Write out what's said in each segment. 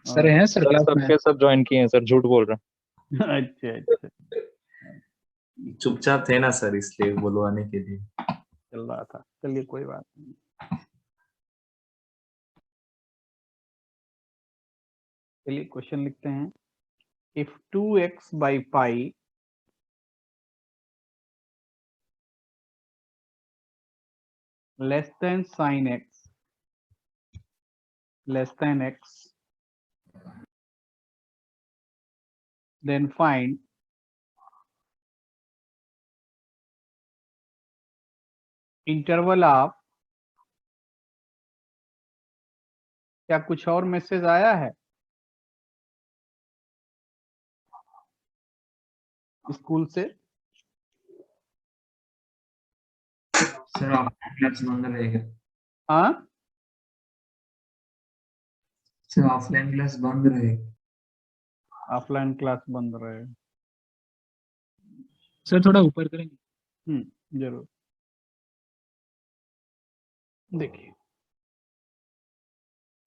Sir हैं sir sir class में। सबके सब ज्वाइन किए हैं सर, झूठ बोल रहे हैं। अच्छा अच्छा, चुपचाप थे ना सर, इसलिए बुलवाने के लिए। चल रहा था, चलिए कोई बात नहीं। चलिए क्वेश्चन लिखते हैं। If 2x by pi less than sin x less than x, then find interval of, क्या कुछ और मैसेज आया है स्कूल से? सर ऑफलाइन क्लास बंद रहेगा। हाँ सर ऑफलाइन क्लास बंद रहेगा। ऑफलाइन क्लास बंद रहे। सर थोड़ा ऊपर करेंगे। जरूर। देखिए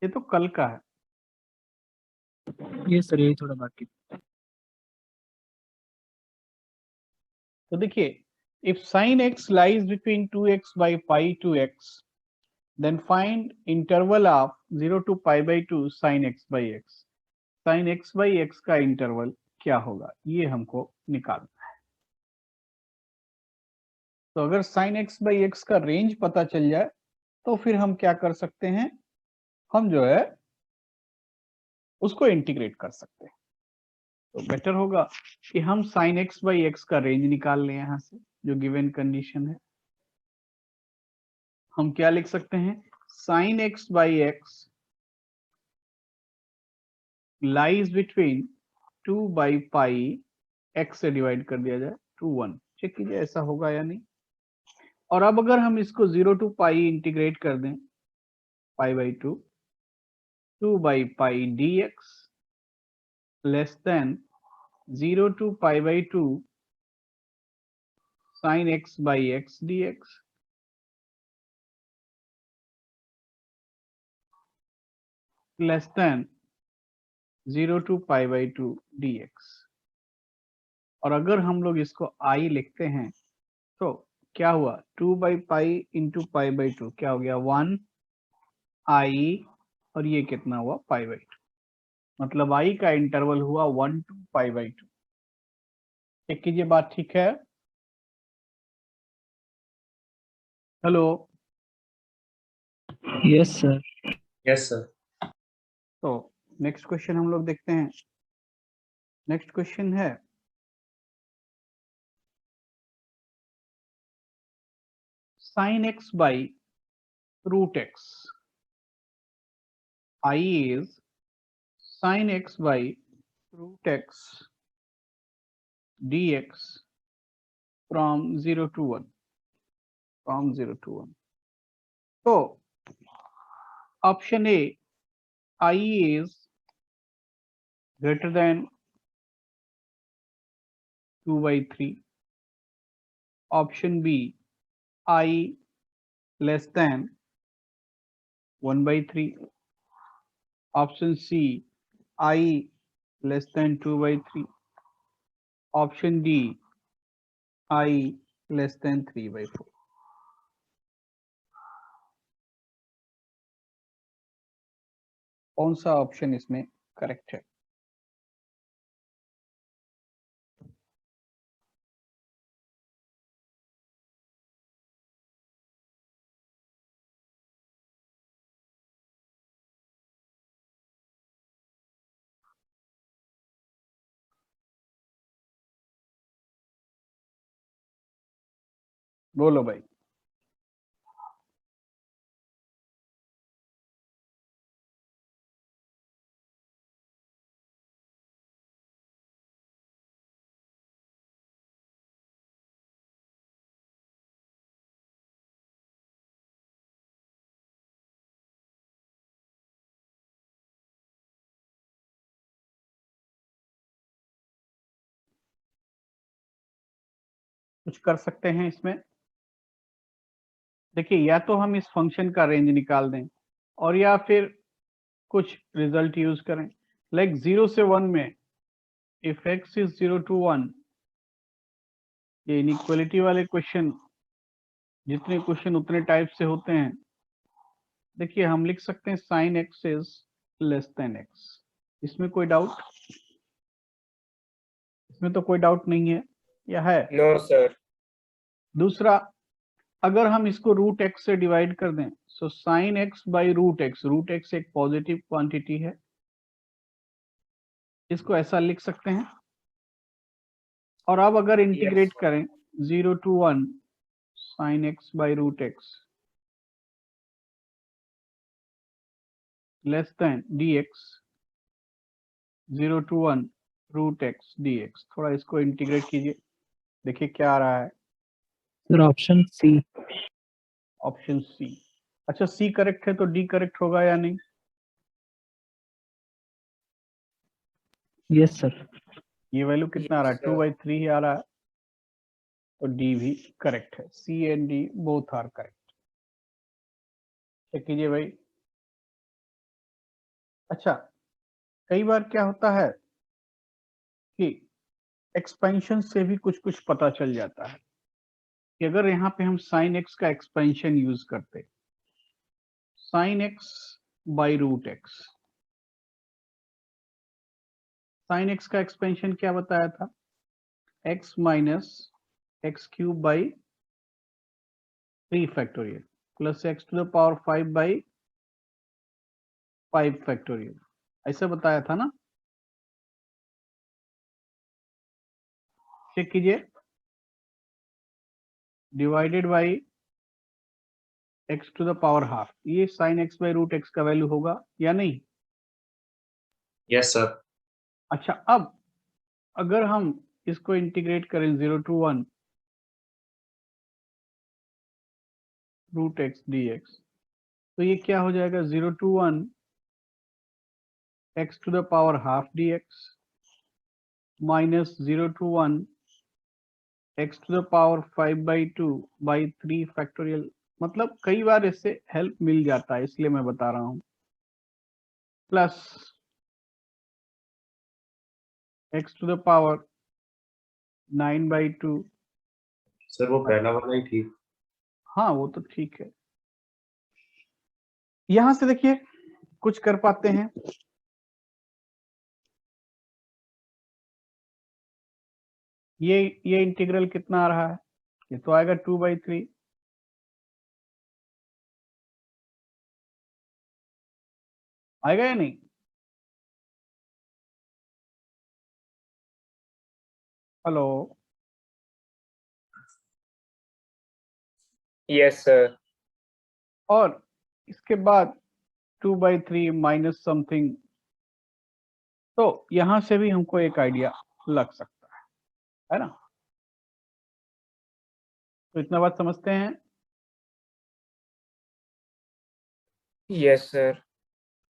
ये तो कल का है। ये सर यही थोड़ा बाकी। तो देखिए, if sin x lies between 2x by pi to x, then find interval of 0 to pi by 2 sin x by x. sin x by x का इंटरवल क्या होगा, ये हमको निकालना है। तो अगर sin x by x का रेंज पता चल जाए तो फिर हम क्या कर सकते हैं, हम जो है उसको इंटीग्रेट कर सकते हैं। तो बेटर होगा कि हम sin x by x का रेंज निकाल लें यहां से, जो गिवन कंडीशन है। हम क्या लिख सकते हैं, sin x by x lies between 2 by pi, x से डिवाइड कर दिया जाए टू 1। चेक कीजिए ऐसा होगा या नहीं। और अब अगर हम इसको 0 टू पाई इंटीग्रेट कर दें, pi by 2, 2 by pi dx less than 0 to pi by 2 sin x by x dx less than 0 to pi by 2 dx। और अगर हम लोग इसको i लिखते हैं तो क्या हुआ, 2 by pi into pi by 2 क्या हो गया 1 i, और ये कितना हुआ पाई बाई 2, मतलब i का इंटरवल हुआ 1 टू पाई बाई 2। चेक कीजिए बात ठीक है। Hello, yes sir. Yes sir. तो नेक्स्ट क्वेश्चन हम लोग देखते हैं। नेक्स्ट क्वेश्चन है sin x by root x। I is sin x by root x dx from 0 to 1, from 0 to 1। तो option A I is greater than 2 by 3, option B I less than 1 by 3, option C I less than 2 by 3, option D I less than 3 by 4। कौन सा option इसमें correct है? बोलो भाई। कुछ कर सकते हैं इसमें। देखिए या तो हम इस फंक्शन का रेंज निकाल दें और या फिर कुछ रिजल्ट यूज करें। लाइक 0 से 1 में इफ x इज 0 to 1, ये इनइक्वालिटी वाले क्वेश्चन, जितने क्वेश्चन उतने टाइप से होते हैं। देखिए हम लिख सकते हैं sine x is less than x। इसमें कोई डाउट? इसमें तो कोई डाउट नहीं है, या है? No sir. दूसरा, अगर हम इसको रूट एक्स से डिवाइड कर दें, so sine x by root x एक पॉजिटिव क्वांटिटी है, इसको ऐसा लिख सकते हैं। और अब अगर इंटीग्रेट करें 0 to 1 sine x by root x less than dx, 0 to 1 root x dx। थोड़ा इसको इंटीग्रेट कीजिए, देखिए क्या आ रहा है। Sir option C. Option C. अच्छा, सी करेक्ट है तो डी करेक्ट होगा या नहीं? Yes sir. ये वैल्यू कितना आ रहा है? Yes, sir. 2/3 ही आ रहा है, तो डी भी करेक्ट है। C and D both are correct. Check कीजिए भाई। अच्छा, कई बार क्या होता है कि एक्सपेंशन से भी कुछ कुछ पता चल जाता है कि अगर यहाँ पे हम साइन एक्स का एक्सपेंशन यूज करते, sine x by root x, sine x का एक्सपेंशन क्या बताया था? X minus x cube by 3 factorial plus x to the power 5 by 5 factorial, ऐसा बताया था ना? चेक कीजिए। Divided by x to the power half, ये sine x by root x का वैल्यू होगा या नहीं? Yes sir. अच्छा, अब अगर हम इसको इंटीग्रेट करें 0 to 1 root x d x, तो ये क्या हो जाएगा? 0 to 1 x to the power half d x minus 0 to 1 x to the power 5/2 by 3 factorial. मतलब कई बार इससे हेल्प मिल जाता है, इसलिए मैं बता रहा हूं। Plus x to the power 9/2। Sir वो पहला वाला ही ठीक। हाँ वो तो ठीक है। यहां से देखिए कुछ कर पाते हैं। ये इंटीग्रल कितना आ रहा है? ये तो आएगा 2/3। आएगा या नहीं? Hello, yes sir. और इसके बाद 2/3 माइनस समथिंग, तो यहां से भी हमको एक आइडिया लग सकता है ना? तो इतना बात समझते हैं। Yes sir.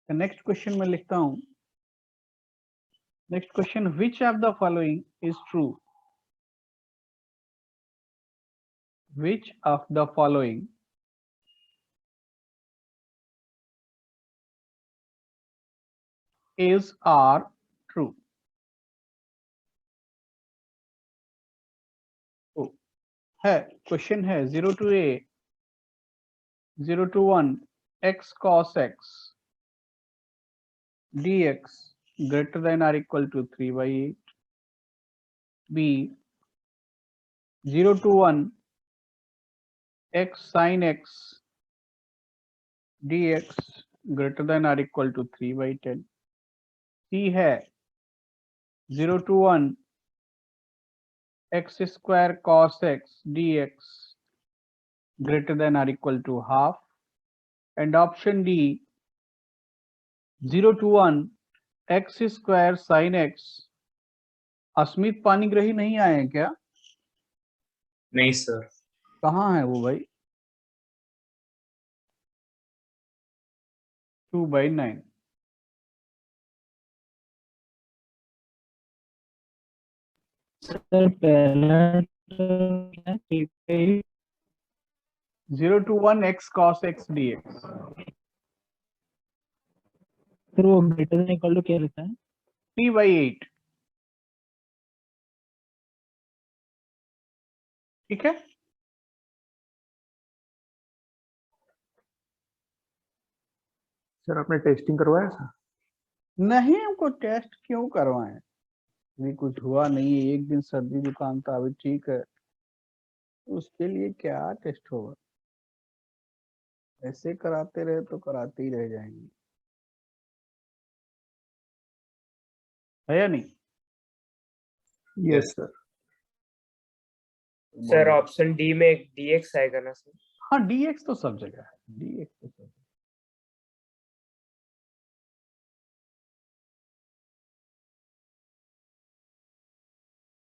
नेक्स्ट क्वेश्चन में लिखता हूं। Next question, which of the following is true? Which of the following is are true? तो है, क्वेश्चन है 0 to a 0 to 1 x cos x dx greater than or equal to 3/8. b 0 to 1 x sin x dx greater than or equal to 3/10. c है 0 to 1 x square cos x dx greater than or equal to half. And option D 0 to 1 x square sin x। Asmit Panigrahi नहीं आए हैं क्या? नहीं sir. कहाँ है वो भाई? 2/9। सर पहला तो ठीक है। 0 to 1 x cos x dx। फिर वो ग्रेटर देन इक्वल टू क्या रहता है? 3/8। ठीक है, सर आपने टेस्टिंग करवाया सर? नहीं हमको टेस्ट क्यों करवाएं, अभी कुछ हुआ नहीं है, एक दिन सर्दी जुकाम था, अभी ठीक है, उसके लिए क्या टेस्ट होगा, ऐसे कराते रहे तो कराते ही रह जाएंगे, है या नहीं? Yes sir. Sir option D में एक dx आएगा ना सर? हाँ dx तो सब जगह है, dx तो सब जगह।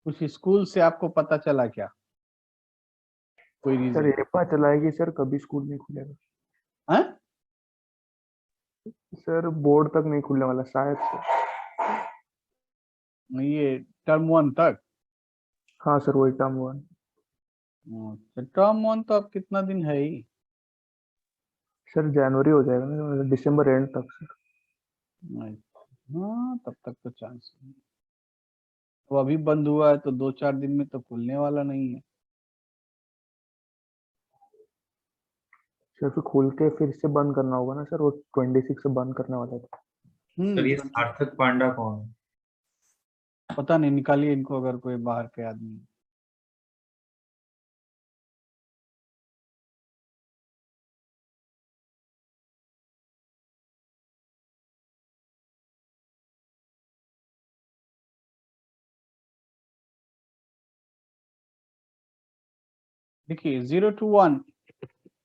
कुछ स्कूल से आपको पता चला क्या, कोई सर रीजन? ये पता चला है कि सर कभी स्कूल नहीं खुलेगा। हाँ सर बोर्ड तक नहीं खुलने वाला शायद से। ये टर्म 1 तक? हाँ सर वही टर्म 1। टर्म 1 तो अब कितना दिन है ही, सर जनवरी हो जाएगा ना, दिसंबर एंड तक सर। हाँ तब तक तो चांस नहीं, वो अभी बंद हुआ है तो 2-4 दिन में तो खुलने वाला नहीं है। सर फिर खोल के फिर से बंद करना होगा ना सर, वो 26 से बंद करने वाला था। सर ये सार्थक पांडा कौन है? पता नहीं, निकालिए इनको अगर कोई बाहर के आदमी है। देखिए 0 to 1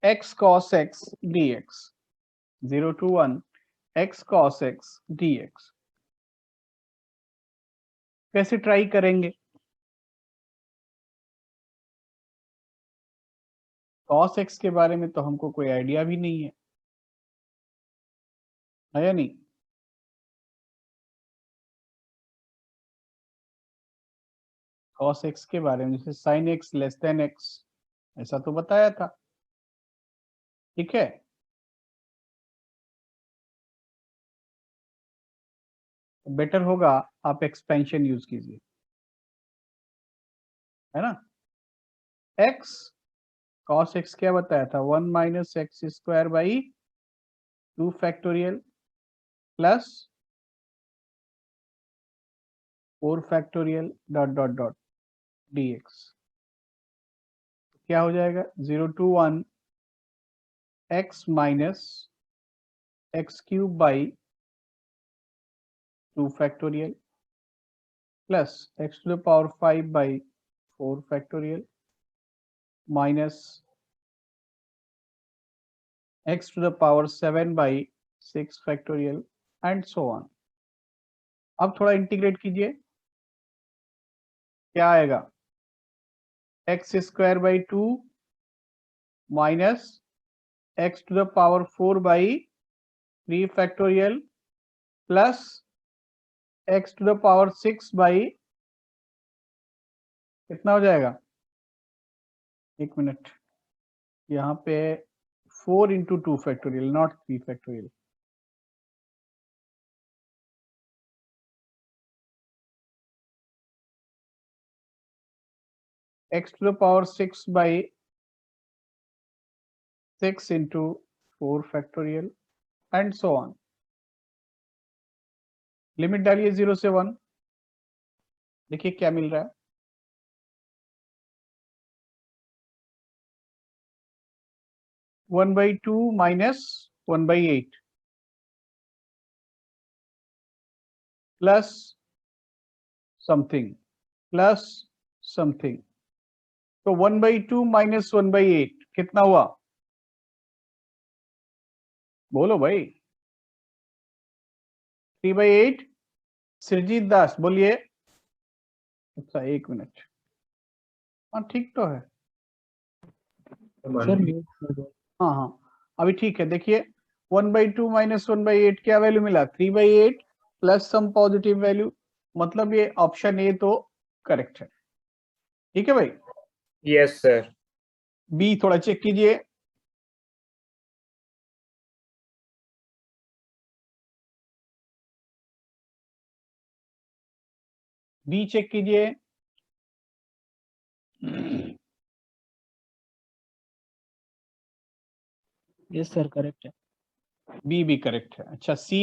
x cos x dx, 0 to 1 x cos x dx कैसे ट्राई करेंगे? cos x के बारे में तो हमको कोई आइडिया भी नहीं है या नहीं? cos x के बारे में जैसे sin x less than x ऐसा तो बताया था, ठीक है। बेटर होगा आप एक्सपेंशन यूज कीजिए, है ना। x cos x क्या बताया था, 1 minus x square by 2 factorial plus 4 factorial dot dot dot dx। क्या हो जाएगा, 0 to 1 x minus x cube by 2 factorial plus x to the power 5 by 4 factorial minus x to the power 7 by 6 factorial and so on. अब थोड़ा integrate कीजिए, क्या आएगा, x square by 2 minus x to the power 4 by 3 factorial plus x to the power 6 by कितना हो जाएगा, एक minute, यहाँ पे 4 into 2 factorial not 3 factorial, x to the power 6 by 6 into 4 factorial and so on। Limit डालिए 0 से 1, देखिए क्या मिल रहा है, one by 2 minus 1/8 plus something plus something, तो 1/2 माइनस 1/8 कितना हुआ, बोलो भाई, 3/8। सृजीत दास बोलिए। अच्छा एक मिनट, हाँ ठीक तो है, सर हाँ हाँ अभी ठीक है। देखिए 1/2 माइनस 1/8 क्या वैल्यू मिला, 3/8 प्लस सम पॉजिटिव वैल्यू, मतलब ये ऑप्शन ए तो करेक्ट है, ठीक है भाई। Yes sir. बी थोड़ा चेक कीजिए, बी चेक कीजिए। यस सर करेक्ट है। बी भी करेक्ट है। अच्छा सी,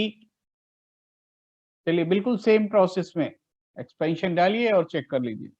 चलिए बिल्कुल सेम प्रोसेस में एक्सपेंशन डालिए और चेक कर लीजिए।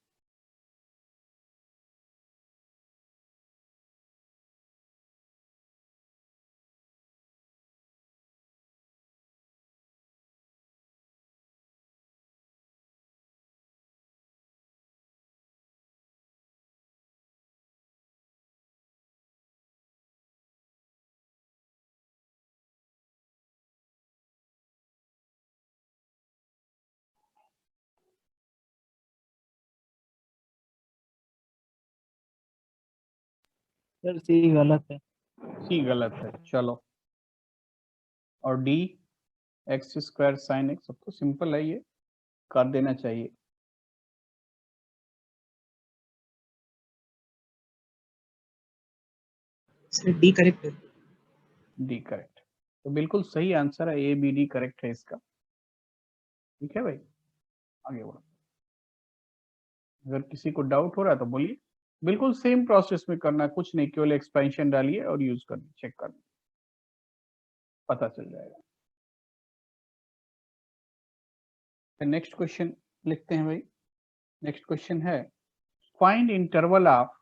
सर सी गलत है। सी गलत है, चलो। और D, x square sine x, सब तो सिंपल है, ये कर देना चाहिए। सर डी करेक्ट है। डी करेक्ट, तो बिल्कुल सही आंसर है, ए बी डी करेक्ट है इसका। ठीक है भाई, आगे बढ़ो। अगर किसी को डाउट हो रहा है तो बोलिए। बिल्कुल सेम प्रोसेस में करना है, कुछ नहीं, केवल एक्सपेंशन डालिए और यूज कर चेक कर पता चल जाएगा। नेक्स्ट क्वेश्चन लिखते हैं भाई। नेक्स्ट क्वेश्चन है find interval of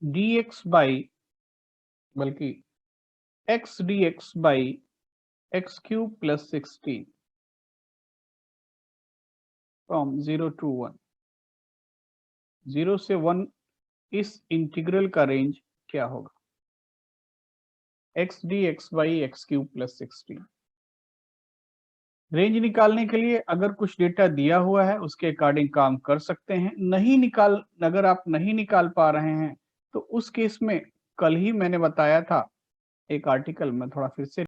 dx by, बल्कि x dx by x cube plus 16 from 0 to 1। 0 से 1 इस इंटीग्रल का रेंज क्या होगा? x dx by x cube plus 16। Range निकालने के लिए अगर कुछ डेटा दिया हुआ है उसके अकॉर्डिंग काम कर सकते हैं। अगर आप नहीं निकाल पा रहे हैं तो उस केस में कल ही मैंने बताया था एक आर्टिकल में, थोड़ा फिर से,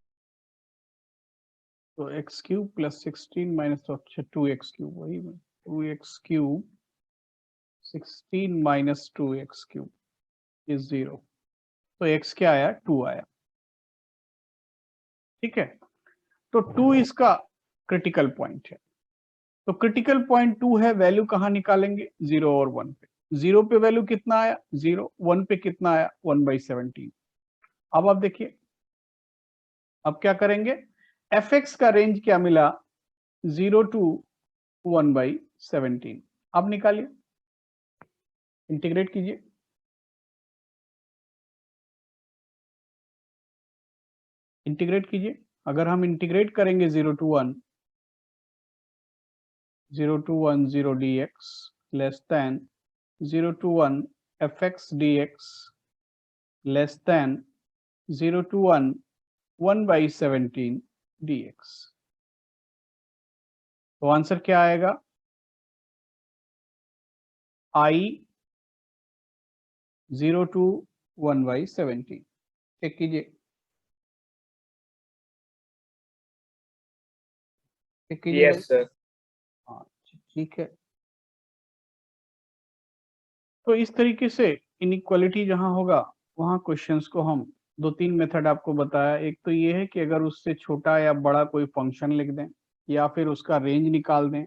तो एक्स क्यूब प्लस 16 माइनस, अच्छा 2x क्यूब, वही 2x cube 16 minus 2x cube is 0, तो x क्या आया? 2 आया। ठीक है, तो 2 इसका क्रिटिकल पॉइंट है। तो क्रिटिकल पॉइंट 2 है, वैल्यू कहाँ निकालेंगे? 0 और 1 पे। 0 पे वैल्यू कितना आया? 0। 1 पे कितना आया? 1/17। अब आप देखिए, अब क्या करेंगे? fx का रेंज क्या मिला? 0 to 1/17। अब निकालिए, इंटीग्रेट कीजिए। इंटीग्रेट कीजिए, अगर हम इंटीग्रेट करेंगे 0 to 1 0 dx less than 0 to 1 fx dx less than 0 to 1 1/17 dx। तो आंसर क्या आएगा? I 0 to 1/17। चेक कीजिए, चेक कीजिए भाई। Yes sir. हाँ ठीक है, तो इस तरीके से इनइक्वालिटी जहां होगा वहां क्वेश्चंस को हम 2-3 मेथड आपको बताया। एक तो ये है कि अगर उससे छोटा या बड़ा कोई फंक्शन लिख दें या फिर उसका रेंज निकाल दें,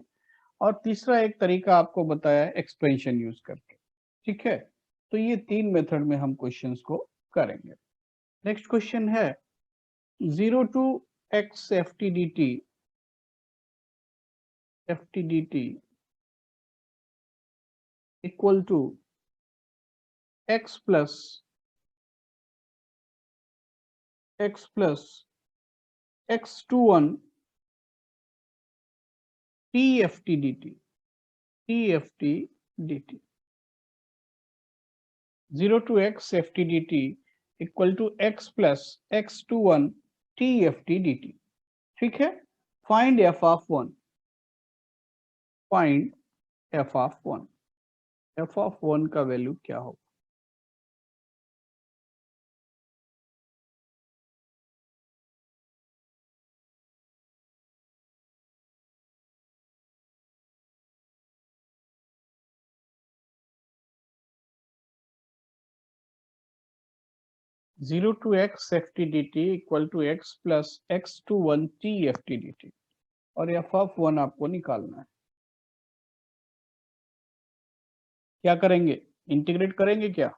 और तीसरा एक तरीका आपको बताया एक्सपेंशन यूज करके। ठीक है, तो ये 3 मेथड में हम क्वेश्चंस को करेंगे। नेक्स्ट क्वेश्चन है 0 to x ft dt equal to x प्लस x to 1 tft dt 0 to x ft dt equal to x प्लस x to 1 tft dt। ठीक है, find f of 1, find f of 1। f of 1 का value क्या होगा? 0 to x ft dt equal to x प्लस x to 1 t ft dt और f of 1 आपको निकालना है। क्या करेंगे, इंटीग्रेट करेंगे क्या?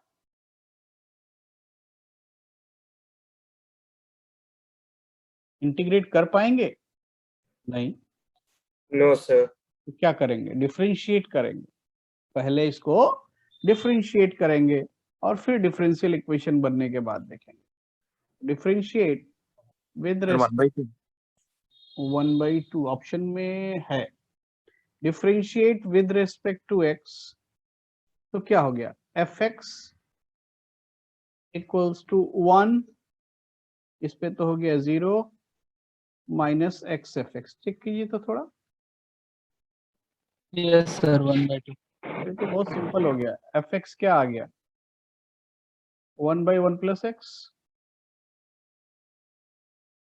इंटीग्रेट कर पाएंगे? नहीं। No sir. तो क्या करेंगे, डिफरेंशिएट करेंगे। पहले इसको डिफरेंशिएट करेंगे और फिर डिफरेंशियल इक्वेशन बनने के बाद देखेंगे। डिफरेंशिएट विद 1/2 ऑप्शन में है। Differentiate with respect to x, तो क्या हो गया, fx इक्वल्स टू 1, इस पे तो हो गया 0 माइनस x fx। चेक कीजिए तो थोड़ा, यस सर 1/2। ये तो बहुत सिंपल हो गया। fx क्या आ गया, 1/1 प्लस x।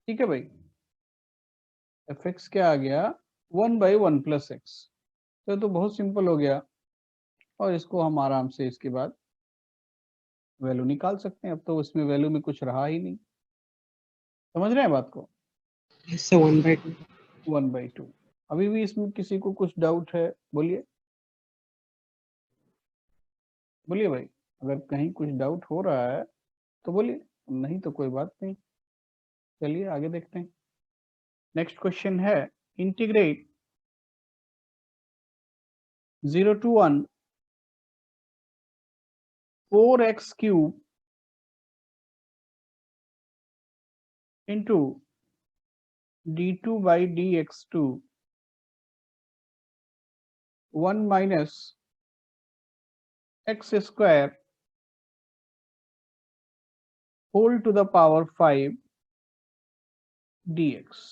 ठीक है भाई, fx क्या आ गया, 1/1 प्लस x। तो बहुत सिंपल हो गया और इसको हम आराम से इसके बाद वैल्यू निकाल सकते हैं। अब तो उसमें वैल्यू में कुछ रहा ही नहीं। समझ रहे हैं बात को? Yes sir, 1/2. 1/2। अभी भी इसमें किसी को कुछ डाउट है? बोलिए बोलिए भाई, अगर कहीं कुछ डाउट हो रहा है तो बोलिए, नहीं तो कोई बात नहीं। चलिए आगे देखते हैं। नेक्स्ट क्वेश्चन है, integrate 0 to 1 4x cube into d2 by dx to 1 minus x square whole to the power 5 dx।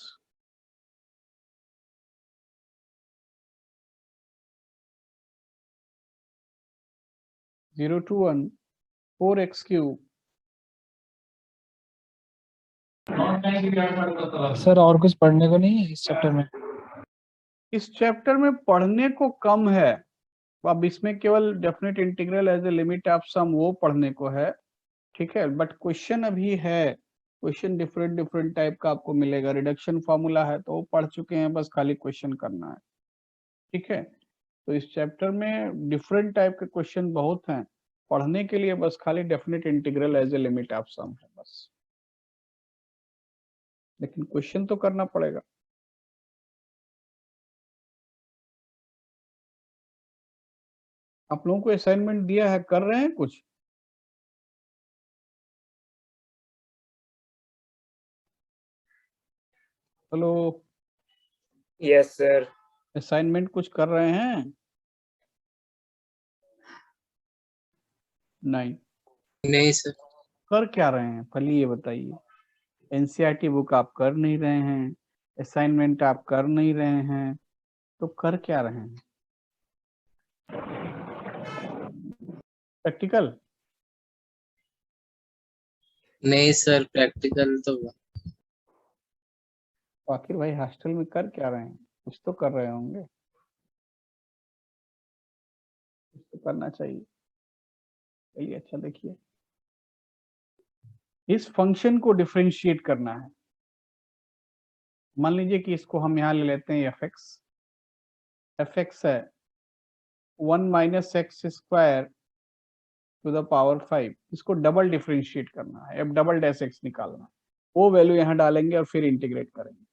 Zero to 1 4x cube। Sir और कुछ पढ़ने को नहीं है इस चैप्टर में? इस चैप्टर में पढ़ने को कम है। अब इसमें केवल definite integral as a limit of sum वो पढ़ने को है, ठीक है। बट क्वेश्चन अभी है, क्वेश्चन डिफरेंट डिफरेंट टाइप का आपको मिलेगा। रिडक्शन फॉर्मूला है तो वो पढ़ चुके हैं, बस खाली क्वेश्चन करना है, ठीक है। तो इस चैप्टर में डिफरेंट टाइप के क्वेश्चन बहुत हैं, पढ़ने के लिए बस खाली definite integral as a limit of sum है बस, लेकिन क्वेश्चन तो करना पड़ेगा। आप लोगों को असाइनमेंट दिया है, कर रहे हैं कुछ? Hello, yes sir. असाइनमेंट कुछ कर रहे हैं? नहीं। नहीं सर। कर क्या रहे हैं पहले ये बताइए। एनसीईआरटी बुक आप कर नहीं रहे हैं, असाइनमेंट आप कर नहीं रहे हैं, तो कर क्या रहे हैं? प्रैक्टिकल? नहीं सर, प्रैक्टिकल तो आखिर भाई हॉस्टल में कर क्या रहे हैं, कुछ तो कर रहे होंगे, कुछ तो करना चाहिए। चलिए अच्छा देखिए, इस फंक्शन को डिफरेंशिएट करना है। मान लीजिए कि इसको हम यहाँ ले लेते हैं fx है 1 minus x square to the power 5। इसको डबल डिफरेंशिएट करना है, अब डबल डैश एक्स निकालना है, वो वैल्यू यहाँ डालेंगे और फिर इंटीग्रेट करेंगे।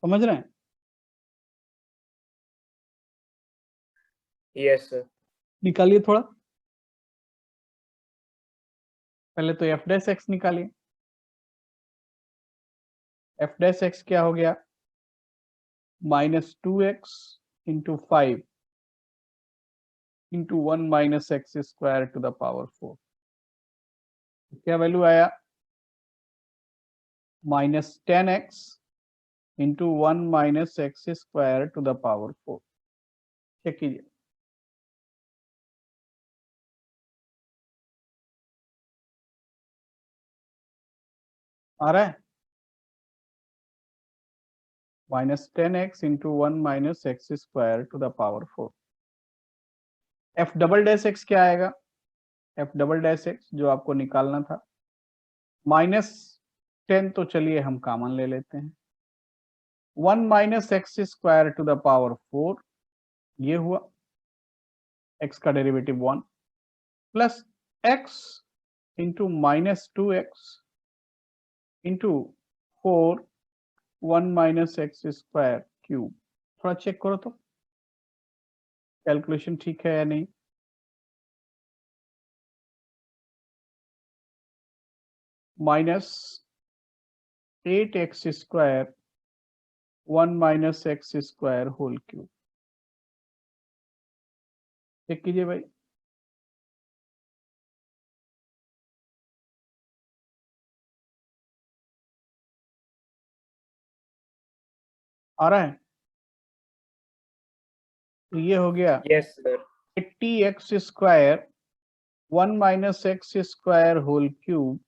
समझ रहे हैं? Yes sir. निकालिए थोड़ा, पहले तो एफ डैश एक्स निकालिए। एफ डैश एक्स क्या हो गया, -2x into 5 into 1 minus x square to the power 4। क्या वैल्यू आया, -10x into 1 minus x square to the power 4। Check कीजिए, आ रहा है -10x into 1 minus x square to the power 4। F double dash x क्या आएगा, F double dash x जो आपको निकालना था, -10 तो चलिए हम कॉमन ले लेते हैं, 1 minus x square to the power 4 ये हुआ, x का derivative 1 plus x into -2x into 4 1 minus x square cube. थोड़ा चेक करो तो कैलकुलेशन ठीक है या नहीं। -8x square 1 minus x square whole cube. चेक कीजिए भाई, आ रहा है? तो ये हो गया Yes, sir. 80x square 1 minus x square whole cube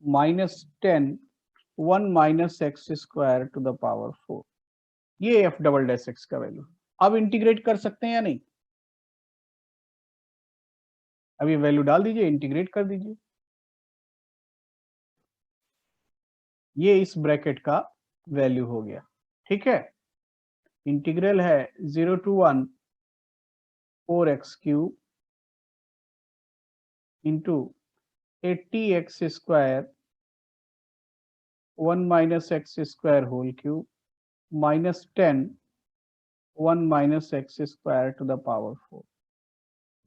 -10 1 minus x square to the power 4, ये एफ डबल डैश एक्स का वैल्यू। अब इंटीग्रेट कर सकते हैं या नहीं? अभी वैल्यू डाल दीजिए, इंटीग्रेट कर दीजिए। ये इस ब्रैकेट का वैल्यू हो गया, ठीक है। इंटीग्रल है 0 to 1 4x cube into 80x square 1 minus x square whole cube -10 1 minus x square to the power 4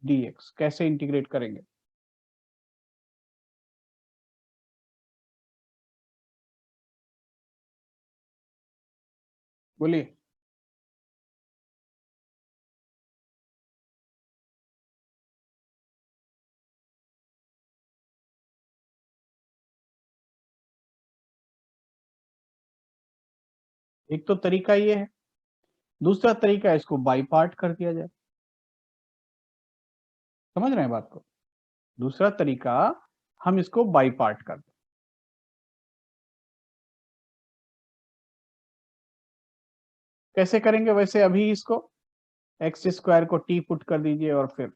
dx। कैसे इंटीग्रेट करेंगे? बोलिए। एक तो तरीका ये है, दूसरा तरीका है इसको बाई पार्ट कर दिया जाए। समझ रहे हैं बात को? दूसरा तरीका हम इसको बाई पार्ट कर दें। कैसे करेंगे? वैसे अभी इसको एक्स स्क्वायर को टी पुट कर दीजिए और फिर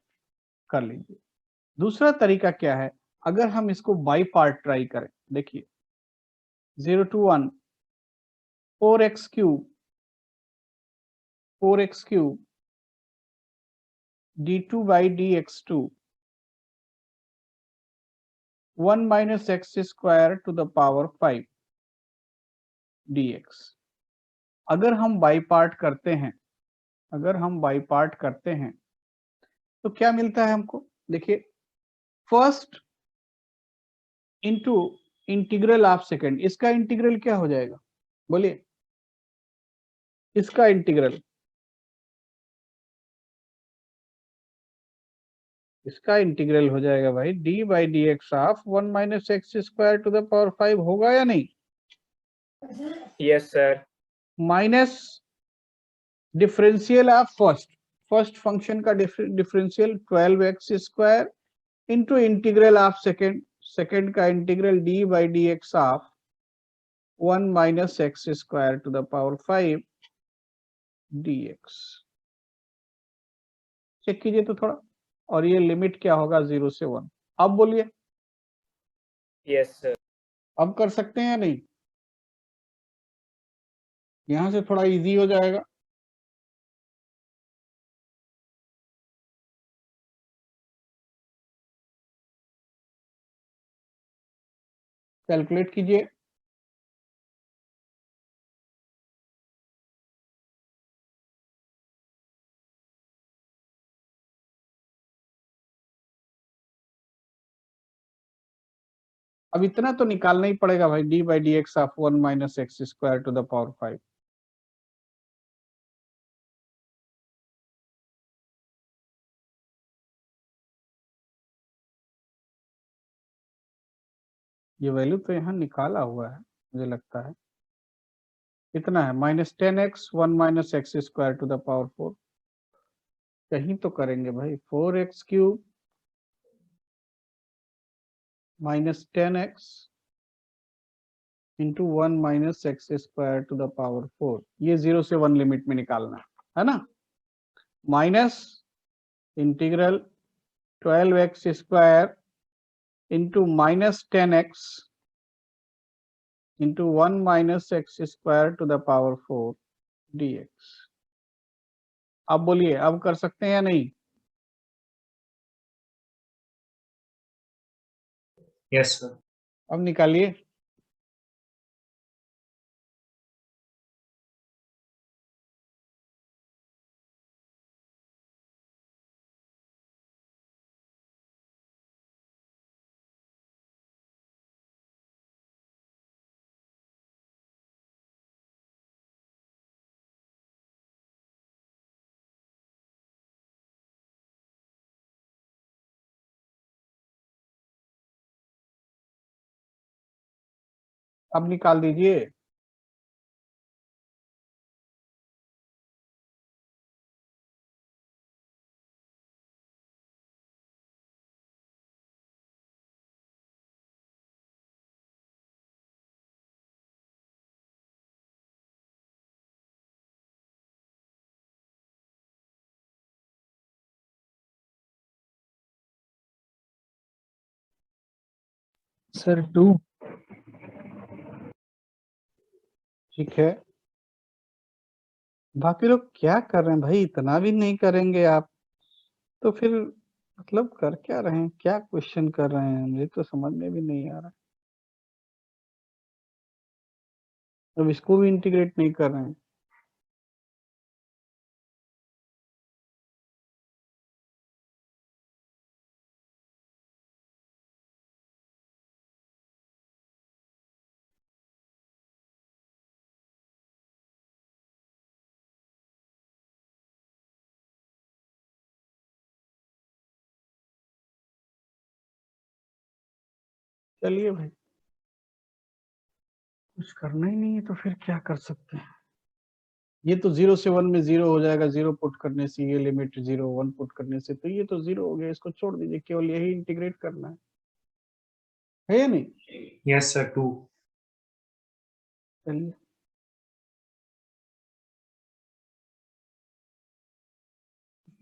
कर लीजिए। दूसरा तरीका क्या है, अगर हम इसको बाई पार्ट ट्राई करें, देखिए 0 to 1 4x cube d2 by dx2 1 minus x square to the power 5 dx। अगर हम बाई पार्ट करते हैं, तो क्या मिलता है हमको? देखिए, first into integral of second, इसका इंटीग्रल क्या हो जाएगा? बोलिए। इसका इंटीग्रल हो जाएगा भाई d by d x of 1 minus x square to the power 5, होगा या नहीं? Yes, sir. Minus differential of first function का differential 12x square into integral of second का integral d by d x of 1 minus x square to the power 5 dx। Check कीजिए तो थोड़ा, और ये लिमिट क्या होगा? 0 से 1। अब बोलिए। Yes, sir. अब कर सकते हैं या नहीं? यहां से थोड़ा इजी हो जाएगा। कैलकुलेट कीजिए। अब इतना तो निकालना ही पड़ेगा भाई, d by d x of 1 minus x square to the power 5। ये वैल्यू तो यहाँ निकाला हुआ है मुझे लगता है। कितना है? -10x 1 minus x square to the power 4। कहीं तो करेंगे भाई। 4x cube -10x into 1 minus x square to the power 4, ये 0 से 1 लिमिट में निकालना है ना। Minus integral 12x square into minus 10x into 1 minus x square to the power 4 dx। अब बोलिए, अब कर सकते हैं या नहीं? Yes sir. अब निकालिए। अब निकाल दीजिए। सर 2। ठीक है, बाकी लोग क्या कर रहे हैं भाई? इतना भी नहीं करेंगे आप तो फिर मतलब कर क्या रहे हैं? क्या क्वेश्चन कर रहे हैं? मुझे तो समझ में भी नहीं आ रहा। अब इसको भी इंटीग्रेट नहीं कर रहे हैं। चलिए भाई, कुछ करना ही नहीं है तो फिर क्या कर सकते हैं? ये तो 0 से 1 में 0 हो जाएगा, 0 पुट करने से ये लिमिट 0, 1 पुट करने से, तो ये तो 0 हो गया। इसको छोड़ दीजिए, केवल यही इंटीग्रेट करना है या नहीं? Yes sir 2। चलिए,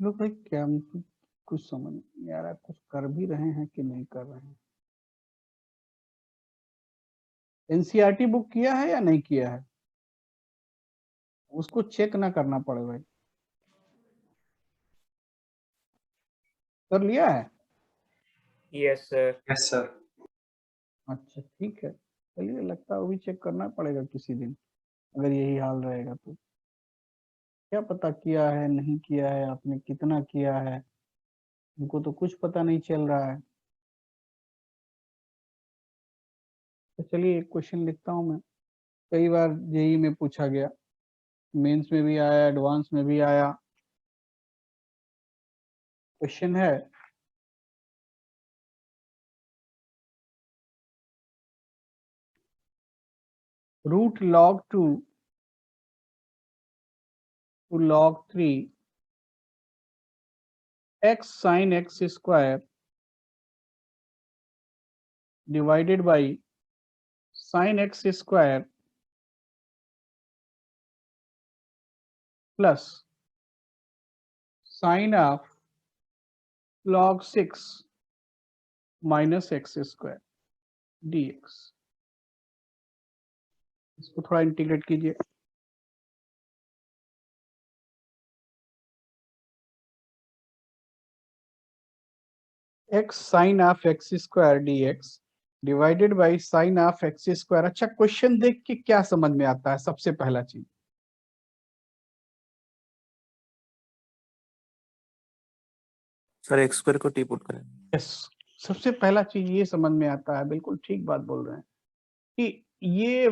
लोग भाई क्या मतलब कुछ समझ नहीं आ रहा, कुछ कर भी रहे हैं कि नहीं कर रहे हैं। एनसीईआरटी बुक किया है या नहीं किया है? उसको चेक ना करना पड़े भाई। कर लिया है? Yes, sir. Yes sir. अच्छा ठीक है, चलिए, लगता है वो भी चेक करना पड़ेगा किसी दिन, अगर यही हाल रहेगा तो। क्या पता किया है नहीं किया है, आपने कितना किया है, हमको तो कुछ पता नहीं चल रहा है। तो चलिए एक क्वेश्चन लिखता हूँ मैं, कई बार जेई में पूछा गया, मेंस में भी आया, एडवांस में भी आया। क्वेश्चन है, root log 2 to log 3 x sin x square divided by sin x square plus sin of log 6 minus x square dx। इसको थोड़ा इंटीग्रेट कीजिए। x sin of x square dx divided by sine of x square. अच्छा, question देख के क्या समझ में आता है? सबसे पहला चीज, सर एक्स स्क्वायर को टी पुट करें। यस, सबसे पहला चीज ये समझ में आता है, बिल्कुल ठीक बात बोल रहे हैं कि ये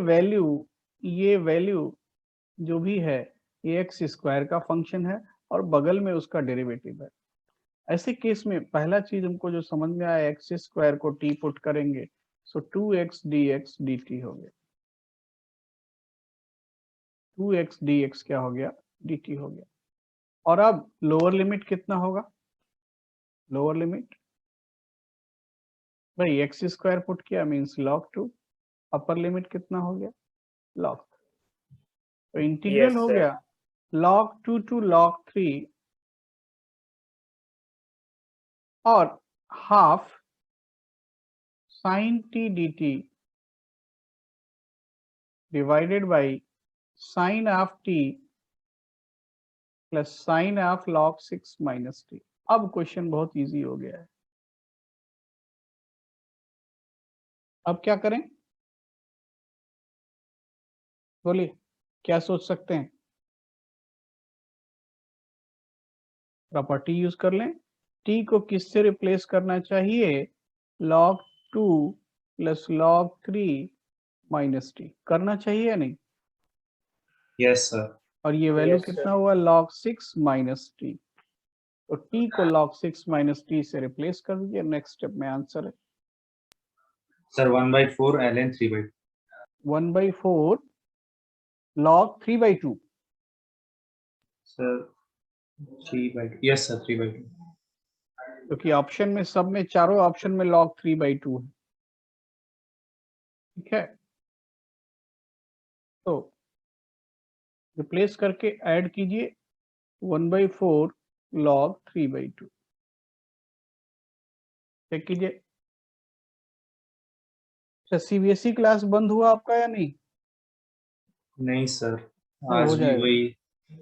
वैल्यू जो भी है ये एक्स स्क्वायर का फंक्शन है और बगल में उसका डेरिवेटिव है। ऐसे केस में पहला चीज हमको जो समझ में आया, एक्स स्क्वायर को टी पुट करेंगे, सो 2x dx dt हो गया। 2x dx क्या हो गया? dt हो गया। और अब लोअर लिमिट कितना होगा? लोअर लिमिट भाई एक्स स्क्वायर पुट किया मीन्स log 2, अपर लिमिट कितना हो गया? log। तो इंटीग्रल Yes, हो sir. गया log 2 to log 3 और half sin t dt divided by sin of t plus sin of log 6 minus t। अब क्वेश्चन बहुत इजी हो गया है। अब क्या करें, बोलिए क्या सोच सकते हैं? प्रॉपर्टी यूज कर लें। t को किससे रिप्लेस करना चाहिए? log 2 plus log 3 minus t करना चाहिए या नहीं? Yes, sir. और ये वैल्यू Yes, sir. कितना हुआ? log 6 minus T. तो t को log 6 माइनस टी से रिप्लेस कर दीजिए। नेक्स्ट स्टेप में आंसर है Sir, 1/4 ln 3/2. 1/4 log 3/2। Sir, 3/2. Yes, sir, 3/2. क्योंकि ऑप्शन में सब में चारों ऑप्शन में log 3/2 है। ठीक है, तो रिप्लेस करके ऐड कीजिए 1/4 log 3/2। चेक कीजिए। अच्छा, सीबीएसई क्लास बंद हुआ आपका या नहीं? नहीं सर, हो आज भी जाएगा। वही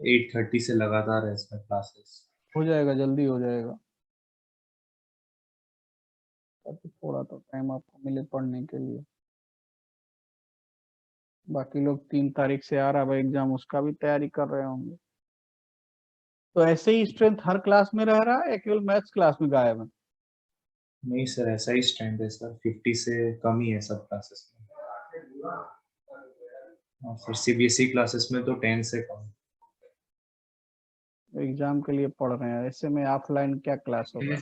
8:30 से लगातार है इसमें क्लासेस। हो जाएगा, जल्दी हो जाएगा। ताकि थोड़ा तो टाइम आपको मिले पढ़ने के लिए। बाकी लोग 3 तारीख से आ रहा है एग्जाम, उसका भी तैयारी कर रहे होंगे। तो ऐसे ही स्ट्रेंथ हर क्लास में रह रहा है या केवल मैथ्स क्लास में गायब है? नहीं सर, ऐसा ही स्ट्रेंथ है सर, 50 से कम ही है सब क्लासेस में। और फिर सीबीएसई क्लासेस में तो 10 से कम। एग्जाम के लिए पढ़ रहे हैं, ऐसे में ऑफलाइन क्या क्लास होगा?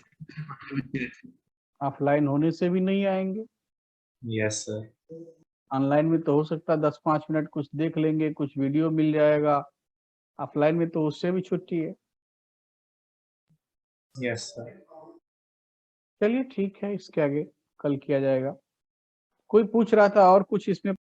ऑफलाइन होने से भी नहीं आएंगे। Yes sir. ऑनलाइन में तो हो सकता है 10-5 मिनट कुछ देख लेंगे, कुछ वीडियो मिल जाएगा। ऑफलाइन में तो उससे भी छुट्टी है। Yes sir. चलिए ठीक है, इसके आगे कल किया जाएगा। कोई पूछ रहा था और कुछ इसमें